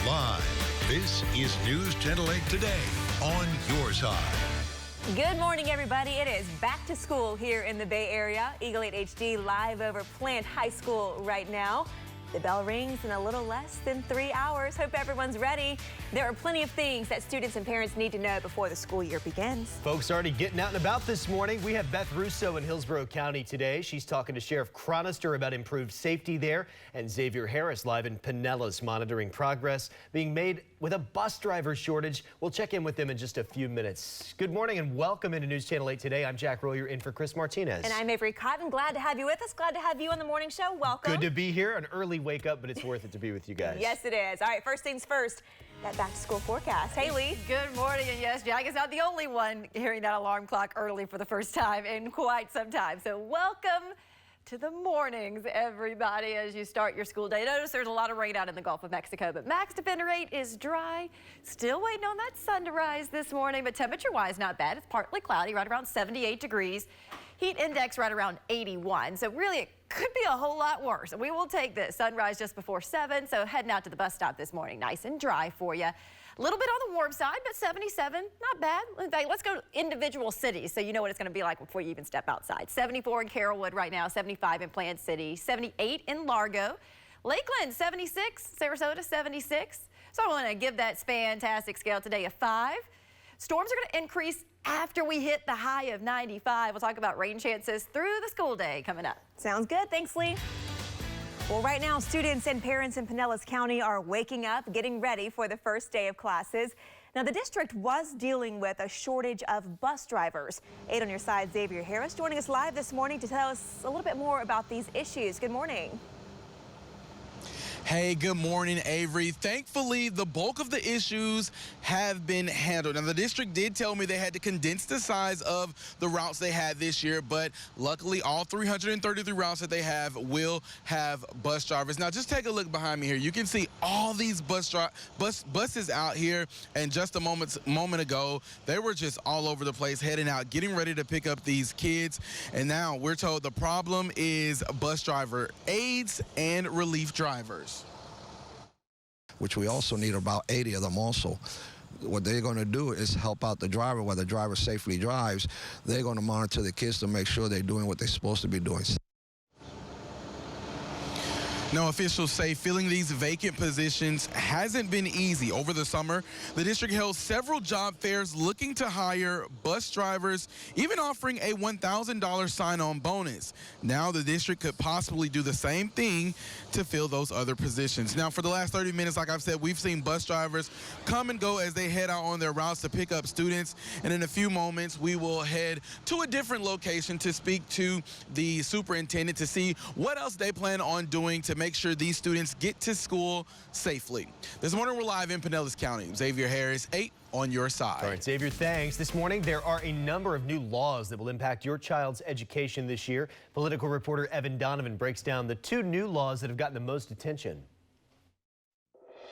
Live, this is News Channel 8 Today on your side. Good morning, everybody. It is back to school here in the Bay Area. Eagle 8 HD live over Plant High School right now. The bell rings in a little less than 3 hours. Hope everyone's ready. There are plenty of things that students and parents need to know before the school year begins. Folks already getting out and about this morning. We have Beth Russo in Hillsborough County today. She's talking to Sheriff Chronister about improved safety there, and Xavier Harris live in Pinellas monitoring progress being made with a bus driver shortage. We'll check in with them in just a few minutes. Good morning and welcome into News Channel 8 Today. I'm Jack Royer in for Chris Martinez. And I'm Avery Cotton. Glad to have you with us. Glad to have you on the morning show. Welcome. Good to be here. An early wake up, but it's worth it to be with you guys. Yes, it is. All right, first things first, that back to school forecast. Haley. Good morning, and yes, Jack is not the only one hearing that alarm clock early for the first time in quite some time. So welcome to the mornings, everybody, as you start your school day. Notice there's a lot of rain out in the Gulf of Mexico, but max defender rate is dry. Still waiting on that sun to rise this morning, but temperature-wise, not bad. It's partly cloudy, right around 78 degrees. Heat index right around 81. So really, it could be a whole lot worse. We will take this. Sunrise just before 7, so heading out to the bus stop this morning. Nice and dry for you. A little bit on the warm side, but 77, not bad. In fact, let's go to individual cities so you know what it's going to be like before you even step outside. 74 in Carrollwood right now, 75 in Plant City, 78 in Largo, Lakeland 76, Sarasota 76. So I want to give that fantastic scale today a 5. Storms are going to increase after we hit the high of 95. We'll talk about rain chances through the school day coming up. Sounds good. Thanks, Lee. Well, right now, students and parents in Pinellas County are waking up, getting ready for the first day of classes. Now, the district was dealing with a shortage of bus drivers. 8 on your side, Xavier Harris joining us live this morning to tell us a little bit more about these issues. Good morning. Hey, good morning, Avery. Thankfully, the bulk of the issues have been handled. Now, the district did tell me they had to condense the size of the routes they had this year, but luckily, all 333 routes that they have will have bus drivers. Now, just take a look behind me here. You can see all these buses out here, and just a moment ago, they were just all over the place, heading out, getting ready to pick up these kids. And now we're told the problem is bus driver aides and relief drivers. Which we also need about 80 of them also. What they're going to do is help out the driver while the driver safely drives. They're going to monitor the kids to make sure they're doing what they're supposed to be doing. Now, officials say filling these vacant positions hasn't been easy. Over the summer, the district held several job fairs looking to hire bus drivers, even offering a $1,000 sign-on bonus. Now the district could possibly do the same thing to fill those other positions. Now, for the last 30 minutes, like I've said, we've seen bus drivers come and go as they head out on their routes to pick up students. And in a few moments, we will head to a different location to speak to the superintendent to see what else they plan on doing to make sure these students get to school safely. This morning, we're live in Pinellas County. Xavier Harris, 8 on your side. All right, Xavier, thanks. This morning, there are a number of new laws that will impact your child's education this year. Political reporter Evan Donovan breaks down the 2 new laws that have gotten the most attention.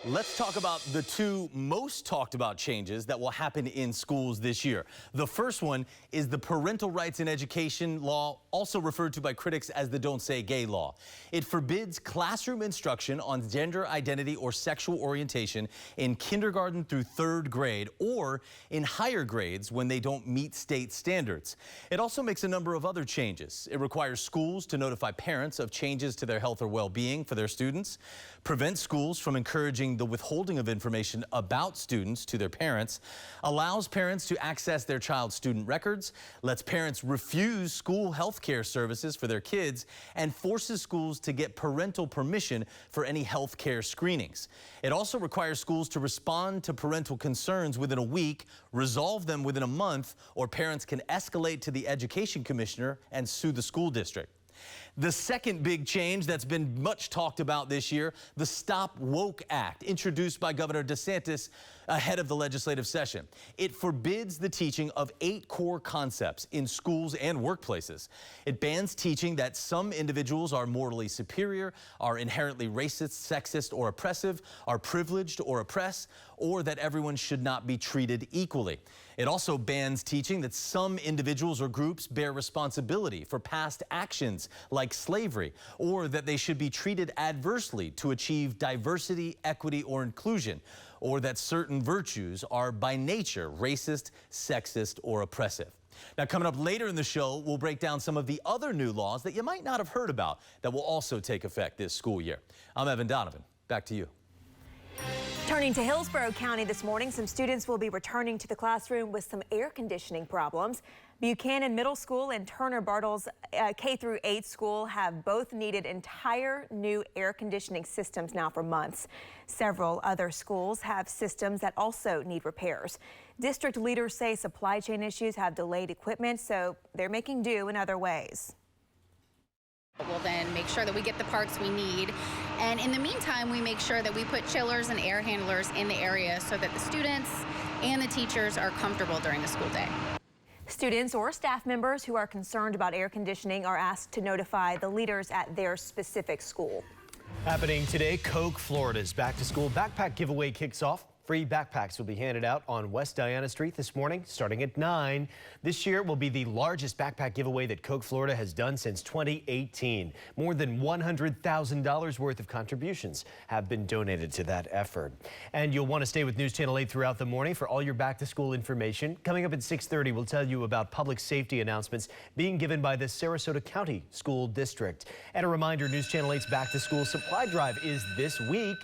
Let's talk about the 2 most talked about changes that will happen in schools this year. The first one is the Parental Rights in Education law, also referred to by critics as the Don't Say Gay law. It forbids classroom instruction on gender identity or sexual orientation in kindergarten through 3rd grade or in higher grades when they don't meet state standards. It also makes a number of other changes. It requires schools to notify parents of changes to their health or well-being for their students, prevents schools from encouraging the withholding of information about students to their parents, allows parents to access their child's student records, lets parents refuse school health care services for their kids, and forces schools to get parental permission for any health care screenings. It also requires schools to respond to parental concerns within a week, resolve them within a month, or parents can escalate to the education commissioner and sue the school district. The second big change that's been much talked about this year, the Stop Woke Act, introduced by Governor DeSantis ahead of the legislative session. It forbids the teaching of 8 core concepts in schools and workplaces. It bans teaching that some individuals are morally superior, are inherently racist, sexist, or oppressive, are privileged or oppressed, or that everyone should not be treated equally. It also bans teaching that some individuals or groups bear responsibility for past actions like like slavery, or that they should be treated adversely to achieve diversity, equity, or inclusion, or that certain virtues are by nature racist, sexist, or oppressive. Now, coming up later in the show, we'll break down some of the other new laws that you might not have heard about that will also take effect this school year. I'm Evan Donovan. Back to you. Turning to Hillsborough County this morning, some students will be returning to the classroom with some air conditioning problems. Buchanan Middle School and Turner Bartles K-8 school have both needed entire new air conditioning systems now for months. Several other schools have systems that also need repairs. District leaders say supply chain issues have delayed equipment, so they're making do in other ways. We'll then make sure that we get the parts we need. And in the meantime, we make sure that we put chillers and air handlers in the area so that the students and the teachers are comfortable during the school day. Students or staff members who are concerned about air conditioning are asked to notify the leaders at their specific school. Happening today, Koch, Florida's back-to-school backpack giveaway kicks off. Free backpacks will be handed out on West Diana Street this morning, starting at 9. This year will be the largest backpack giveaway that Koch, Florida has done since 2018. More than $100,000 worth of contributions have been donated to that effort. And you'll want to stay with News Channel 8 throughout the morning for all your back-to-school information. Coming up at 6:30, we'll tell you about public safety announcements being given by the Sarasota County School District. And a reminder, News Channel 8's back-to-school supply drive is this week.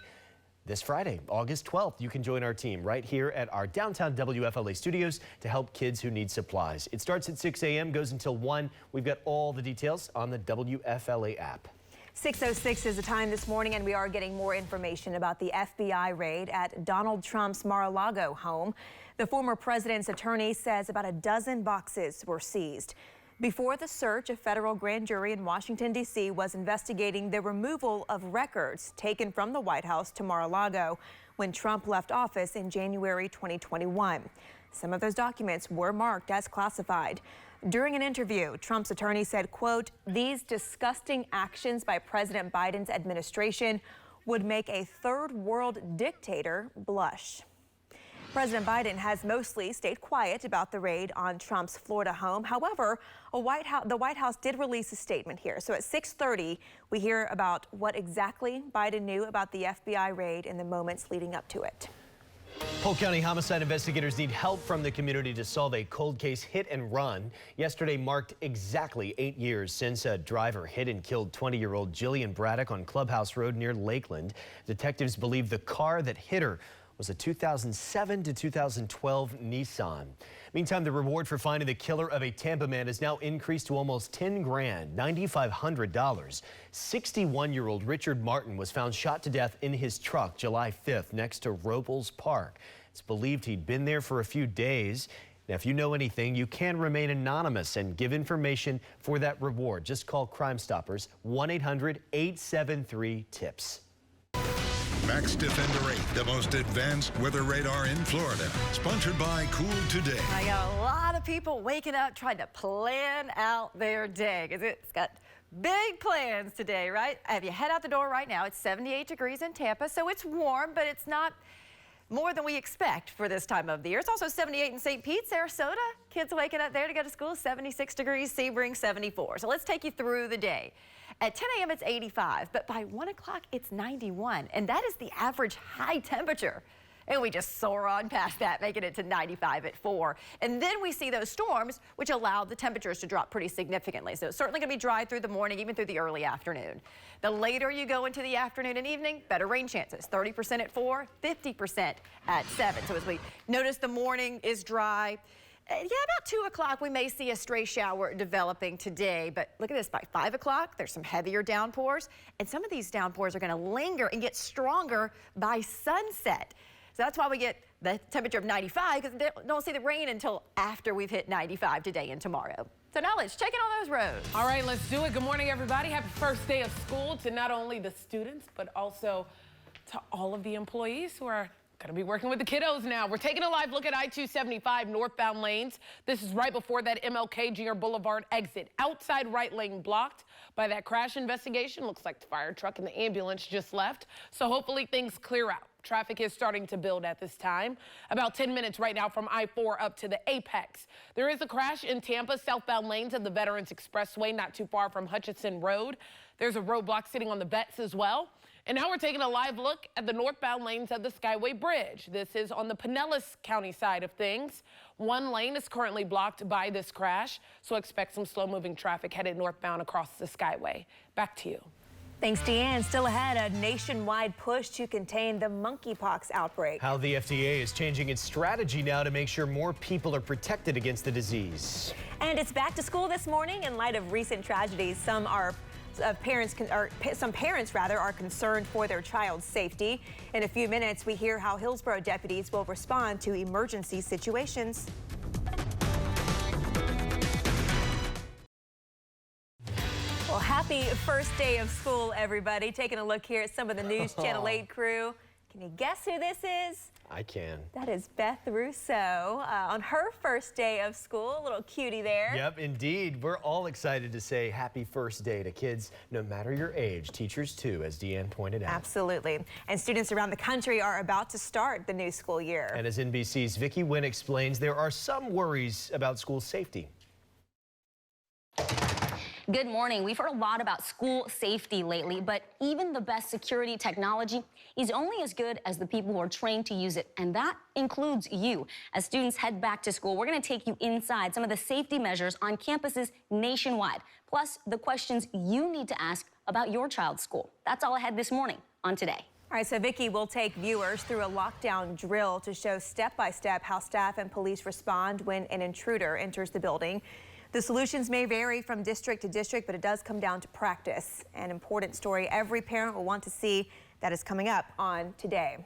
This Friday, August 12th, you can join our team right here at our downtown WFLA studios to help kids who need supplies. It starts at 6 a.m., goes until 1. We've got all the details on the WFLA app. 6:06 is the time this morning, and we are getting more information about the FBI raid at Donald Trump's Mar-a-Lago home. The former president's attorney says about a dozen boxes were seized. Before the search, a federal grand jury in Washington, D.C. was investigating the removal of records taken from the White House to Mar-a-Lago when Trump left office in January 2021. Some of those documents were marked as classified. During an interview, Trump's attorney said, quote, "These disgusting actions by President Biden's administration would make a third world dictator blush." President Biden has mostly stayed quiet about the raid on Trump's Florida home. However, the White House did release a statement here. So at 6:30, we hear about what exactly Biden knew about the FBI raid in the moments leading up to it. Polk County homicide investigators need help from the community to solve a cold case hit and run. Yesterday marked exactly 8 years since a driver hit and killed 20-year-old Jillian Braddock on Clubhouse Road near Lakeland. Detectives believe the car that hit her was a 2007 to 2012 Nissan. Meantime, the reward for finding the killer of a Tampa man is now increased to almost $10 grand, $9,500. 61-year-old Richard Martin was found shot to death in his truck July 5th next to Robles Park. It's believed he'd been there for a few days. Now, if you know anything, you can remain anonymous and give information for that reward. Just call Crime Stoppers, 1-800-873-TIPS. Max Defender 8, the most advanced weather radar in Florida. Sponsored by Cool Today. I got a lot of people waking up trying to plan out their day because it's got big plans today, right? If you head out the door right now, it's 78 degrees in Tampa, so it's warm, but it's not more than we expect for this time of the year. It's also 78 in St. Pete, Sarasota. Kids waking up there to go to school, 76 degrees, Sebring 74. So let's take you through the day. At 10 a.m. it's 85, but by 1 o'clock it's 91, and that is the average high temperature. And we just soar on past that, making it to 95 at 4. And then we see those storms, which allow the temperatures to drop pretty significantly. So it's certainly going to be dry through the morning, even through the early afternoon. The later you go into the afternoon and evening, better rain chances. 30% at 4, 50% at 7. So as we notice, the morning is dry. Yeah, about 2 o'clock, we may see a stray shower developing today. But look at this, by 5 o'clock, there's some heavier downpours. And some of these downpours are going to linger and get stronger by sunset. So that's why we get the temperature of 95, because they don't see the rain until after we've hit 95 today and tomorrow. So now let's check in on those roads. All right, let's do it. Good morning, everybody. Happy first day of school to not only the students, but also to all of the employees who are Gonna be working with the kiddos now. We're taking a live look at I-275 northbound lanes. This is right before that MLK Jr. Boulevard exit. Outside right lane blocked by that crash investigation. Looks like the fire truck and the ambulance just left. So hopefully things clear out. Traffic is starting to build at this time. About 10 minutes right now from I-4 up to the Apex. There is a crash in Tampa, southbound lanes of the Veterans Expressway, not too far from Hutchinson Road. There's a roadblock sitting on the Betts as well. And now we're taking a live look at the northbound lanes of the Skyway Bridge. This is on the Pinellas County side of things. One lane is currently blocked by this crash, so expect some slow-moving traffic headed northbound across the Skyway. Back to you. Thanks, Deanne. Still ahead, a nationwide push to contain the monkeypox outbreak. How the FDA is changing its strategy now to make sure more people are protected against the disease. And it's back to school this morning. In light of recent tragedies, some parents are concerned for their child's safety. In a few minutes, we hear how Hillsborough deputies will respond to emergency situations. Well, happy first day of school, everybody. Taking a look here at some of the News Channel 8 crew. Can you guess who this is? I can. That is Beth Russo on her first day of school. A little cutie there. Yep, indeed. We're all excited to say happy first day to kids, no matter your age. Teachers, too, as Deanne pointed out. Absolutely. And students around the country are about to start the new school year. And as NBC's Vicki Wynn explains, there are some worries about school safety. Good morning. We've heard a lot about school safety lately, but even the best security technology is only as good as the people who are trained to use it, and that includes you. As students head back to school, we're going to take you inside some of the safety measures on campuses nationwide, plus the questions you need to ask about your child's school. That's all ahead this morning on Today. All right, so Vicki will take viewers through a lockdown drill to show step-by-step how staff and police respond when an intruder enters the building. The solutions may vary from district to district, but it does come down to practice. An important story every parent will want to see that is coming up on Today.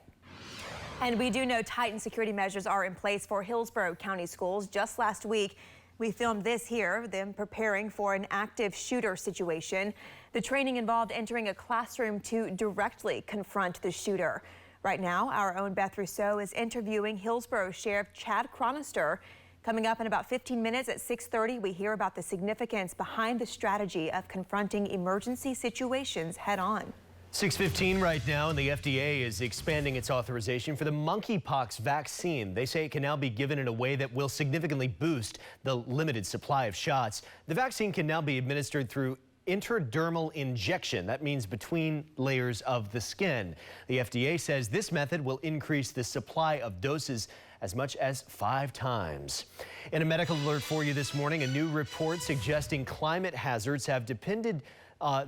And we do know tightened security measures are in place for Hillsborough County schools. Just last week, we filmed this here, them preparing for an active shooter situation. The training involved entering a classroom to directly confront the shooter. Right now, our own Beth Rousseau is interviewing Hillsborough Sheriff Chad Chronister. Coming up in about 15 minutes at 6:30, we hear about the significance behind the strategy of confronting emergency situations head on. 6:15 right now, and the FDA is expanding its authorization for the monkeypox vaccine. They say it can now be given in a way that will significantly boost the limited supply of shots. The vaccine can now be administered through intradermal injection. That means between layers of the skin. The FDA says this method will increase the supply of doses as much as 5 times. In a medical alert for you this morning, a new report suggesting climate hazards have depended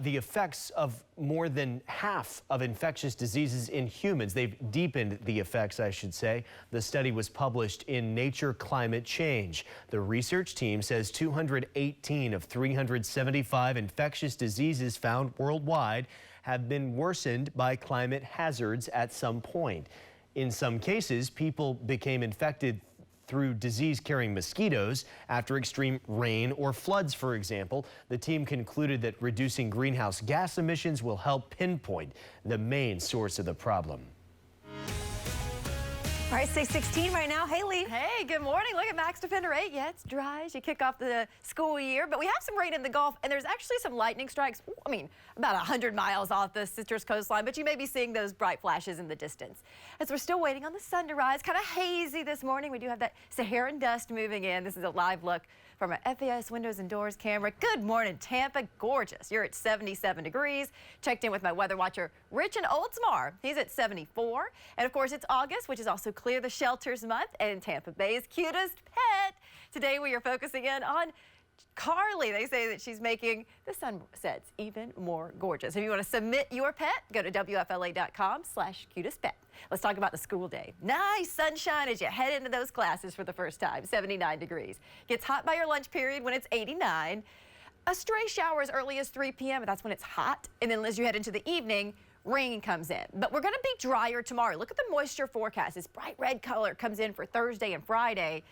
the effects of more than half of infectious diseases in humans. They've deepened the effects, I should say. The study was published in Nature Climate Change. The research team says 218 of 375 infectious diseases found worldwide have been worsened by climate hazards at some point. In some cases, people became infected through disease-carrying mosquitoes after extreme rain or floods, for example. The team concluded that reducing greenhouse gas emissions will help pinpoint the main source of the problem. All right, 6:16 right now. Haley. Hey, good morning. Look at Max Defender 8. Yeah, it's dry as you kick off the school year, but we have some rain in the Gulf, and there's actually some lightning strikes. I mean, about 100 miles off the citrus coastline, but you may be seeing those bright flashes in the distance. As we're still waiting on the sun to rise, kind of hazy this morning. We do have that Saharan dust moving in. This is a live look from our FAS windows and doors camera. Good morning, Tampa. Gorgeous. You're at 77 degrees. Checked in with my weather watcher, Rich in Oldsmar. He's at 74. And of course, it's August, which is also Clear the Shelters month and Tampa Bay's cutest pet. Today, we are focusing in on Carly. They say that she's making the sunsets even more gorgeous. If you want to submit your pet, go to WFLA.com/cutestpet. Let's talk about the school day. Nice sunshine as you head into those classes for the first time. 79 degrees. Gets hot by your lunch period when it's 89. A stray shower as early as 3 p.m. and that's when it's hot. And then as you head into the evening, rain comes in. But we're going to be drier tomorrow. Look at the moisture forecast. This bright red color comes in for Thursday and Friday.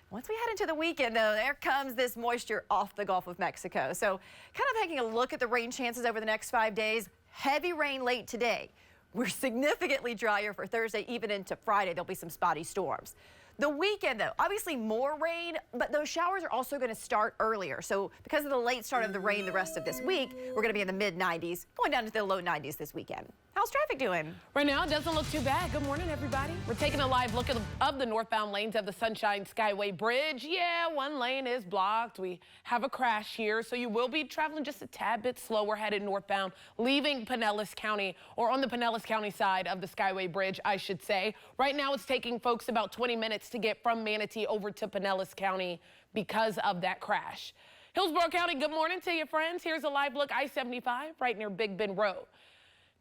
Once we head into the weekend, though, there comes this moisture off the Gulf of Mexico. So kind of taking a look at the rain chances over the next 5 days. Heavy rain late today. We're significantly drier for Thursday, even into Friday. There'll be some spotty storms. The weekend, though, obviously more rain, but those showers are also going to start earlier. So because of the late start of the rain the rest of this week, we're going to be in the mid-90s, going down to the low 90s this weekend. How's traffic doing? Right now, it doesn't look too bad. Good morning, everybody. We're taking a live look of the northbound lanes of the Sunshine Skyway Bridge. Yeah, one lane is blocked. We have a crash here, so you will be traveling just a tad bit slower headed northbound, leaving Pinellas County, or on the Pinellas County side of the Skyway Bridge, I should say. Right now, it's taking folks about 20 minutes to get from Manatee over to Pinellas County because of that crash. Hillsborough County, good morning to you, friends. Here's a live look, I-75, right near Big Bend Road.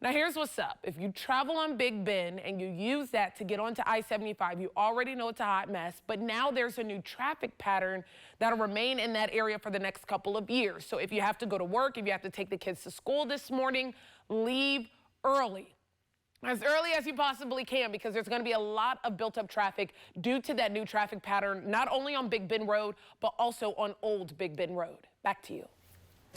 Now, here's what's up. If you travel on Big Bend and you use that to get onto I-75, you already know it's a hot mess, but now there's a new traffic pattern that'll remain in that area for the next couple of years. So if you have to go to work, if you have to take the kids to school this morning, leave early. As early as you possibly can, because there's going to be a lot of built-up traffic due to that new traffic pattern, not only on Big Bend Road, but also on Old Big Bend Road. Back to you.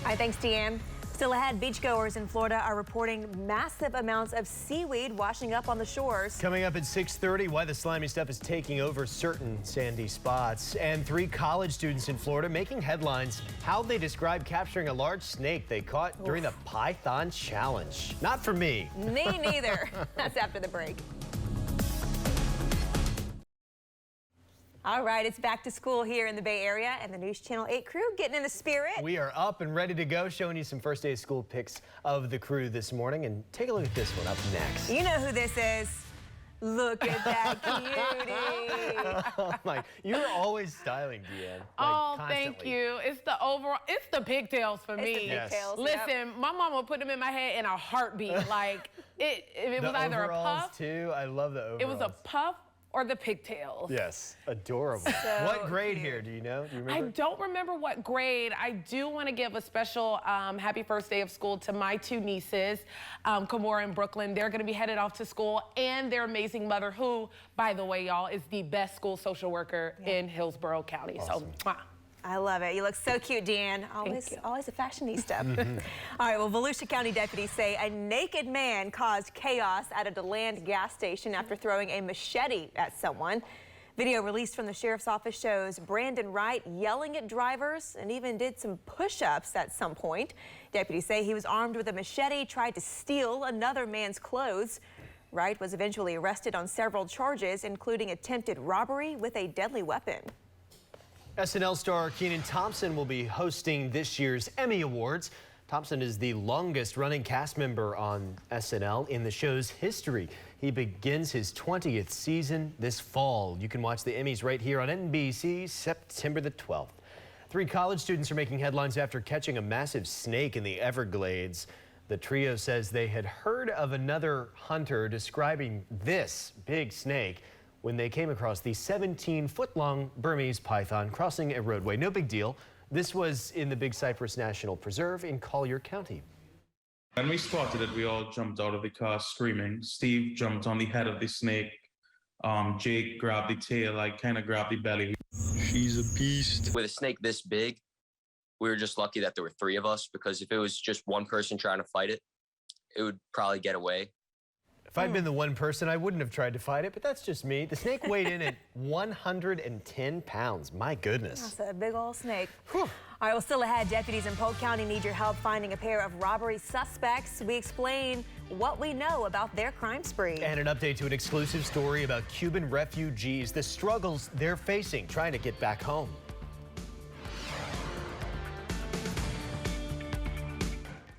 All right, thanks, Deanne. Still ahead, beachgoers in Florida are reporting massive amounts of seaweed washing up on the shores. Coming up at 6:30, why the slimy stuff is taking over certain sandy spots. And 3 college students in Florida making headlines, how they describe capturing a large snake they caught during the Python Challenge. Not for me. Me neither. That's after the break. All right, it's back to school here in the Bay Area, and the News Channel 8 crew getting in the spirit. We are up and ready to go, showing you some first day of school pics of the crew this morning. And take a look at this one up next. You know who this is. Look at that cutie. Oh my, you're always styling, Deanne. Thank you. It's the pigtails for me. It's the pigtails. Listen, my mom would put them in my head in a heartbeat. Like, it was either a puff. Too. I love the overalls. It was a puff or the pigtails. Yes, adorable. So what grade cute. here? Do you know? Do you remember? I don't remember what grade. I do want to give a special happy first day of school to my 2 nieces, Kamora and Brooklyn. They're going to be headed off to school, and their amazing mother, who, by the way, y'all, is the best school social worker in Hillsborough County. Awesome. So, mwah. I love it. You look so cute, Deanne. Always a fashionista. All right, well, Volusia County deputies say a naked man caused chaos at a DeLand gas station after throwing a machete at someone. Video released from the sheriff's office shows Brandon Wright yelling at drivers and even did some push-ups at some point. Deputies say he was armed with a machete, tried to steal another man's clothes. Wright was eventually arrested on several charges, including attempted robbery with a deadly weapon. SNL star Kenan Thompson will be hosting this year's Emmy Awards. Thompson is the longest running cast member on SNL in the show's history. He begins his 20th season this fall. You can watch the Emmys right here on NBC September the 12th. 3 college students are making headlines after catching a massive snake in the Everglades. The trio says they had heard of another hunter describing this big snake when they came across the 17-foot-long Burmese python crossing a roadway. No big deal. This was in the Big Cypress National Preserve in Collier County. When we spotted it, we all jumped out of the car screaming. Steve jumped on the head of the snake. Jake grabbed the tail. I kind of grabbed the belly. She's a beast. With a snake this big, we were just lucky that there were 3 of us, because if it was just one person trying to fight it, it would probably get away. If I'd been the one person, I wouldn't have tried to fight it, but that's just me. The snake weighed in at 110 pounds. My goodness. That's a big old snake. Whew. All right, well, still ahead, deputies in Polk County need your help finding a pair of robbery suspects. We explain what we know about their crime spree. And an update to an exclusive story about Cuban refugees, the struggles they're facing trying to get back home.